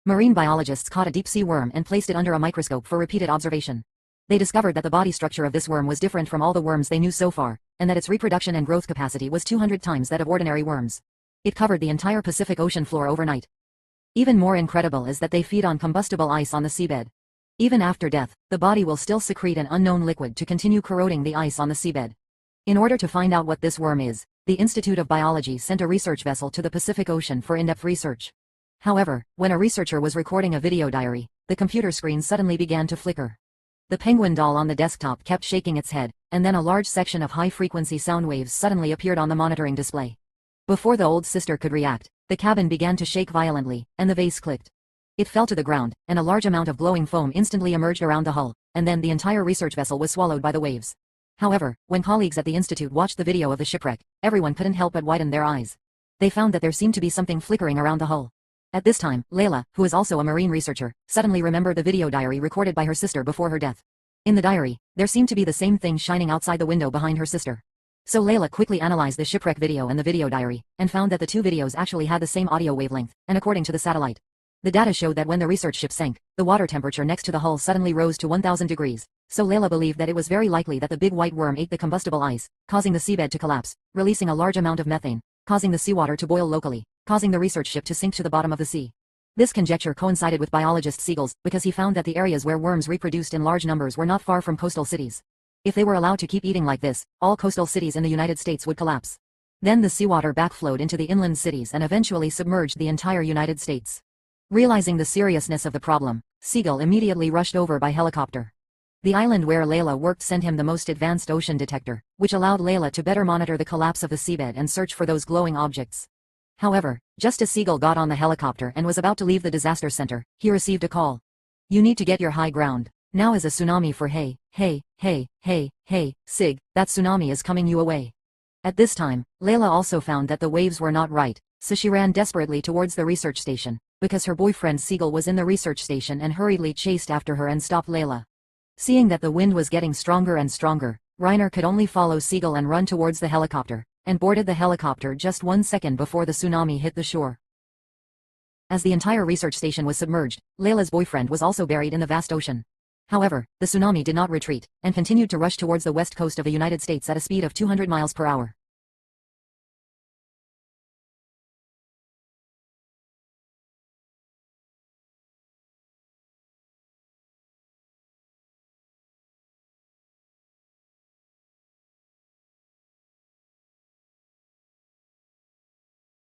Marine biologists caught a deep-sea worm and placed it under a microscope for repeated observation. They discovered that the body structure of this worm was different from all the worms they knew so far, and that its reproduction and growth capacity was 200 times that of ordinary worms. It covered the entire Pacific Ocean floor overnight. Even more incredible is that they feed on combustible ice on the seabed. Even after death, the body will still secrete an unknown liquid to continue corroding the ice on the seabed. In order to find out what this worm is, the Institute of Biology sent a research vessel to the Pacific Ocean for in-depth research. However, when a researcher was recording a video diary, the computer screen suddenly began to flicker. The penguin doll on the desktop kept shaking its head, and then a large section of high-frequency sound waves suddenly appeared on the monitoring display. Before the old sister could react, the cabin began to shake violently, and the vase clicked. It fell to the ground, and a large amount of glowing foam instantly emerged around the hull, and then the entire research vessel was swallowed by the waves. However, when colleagues at the institute watched the video of the shipwreck, everyone couldn't help but widen their eyes. They found that there seemed to be something flickering around the hull. At this time, Layla, who is also a marine researcher, suddenly remembered the video diary recorded by her sister before her death. In the diary, there seemed to be the same thing shining outside the window behind her sister. So Layla quickly analyzed the shipwreck video and the video diary, and found that the two videos actually had the same audio wavelength, and according to the satellite. The data showed that when the research ship sank, the water temperature next to the hull suddenly rose to 1,000 degrees, so Layla believed that it was very likely that the big white worm ate the combustible ice, causing the seabed to collapse, releasing a large amount of methane, causing the seawater to boil locally, causing the research ship to sink to the bottom of the sea. This conjecture coincided with biologist Siegel's, because he found that the areas where worms reproduced in large numbers were not far from coastal cities. If they were allowed to keep eating like this, all coastal cities in the United States would collapse. Then the seawater backflowed into the inland cities and eventually submerged the entire United States. Realizing the seriousness of the problem, Siegel immediately rushed over by helicopter. The island where Layla worked sent him the most advanced ocean detector, which allowed Layla to better monitor the collapse of the seabed and search for those glowing objects. However, just as Siegel got on the helicopter and was about to leave the disaster center, he received a call. "You need to get your high ground. Now is a tsunami for hey, Sig, that tsunami is coming you away." At this time, Layla also found that the waves were not right, so she ran desperately towards the research station, because her boyfriend Siegel was in the research station and hurriedly chased after her and stopped Layla. Seeing that the wind was getting stronger and stronger, Reiner could only follow Siegel and run towards the helicopter, and boarded the helicopter just 1 second before the tsunami hit the shore. As the entire research station was submerged, Layla's boyfriend was also buried in the vast ocean. However, the tsunami did not retreat, and continued to rush towards the west coast of the United States at a speed of 200 miles per hour.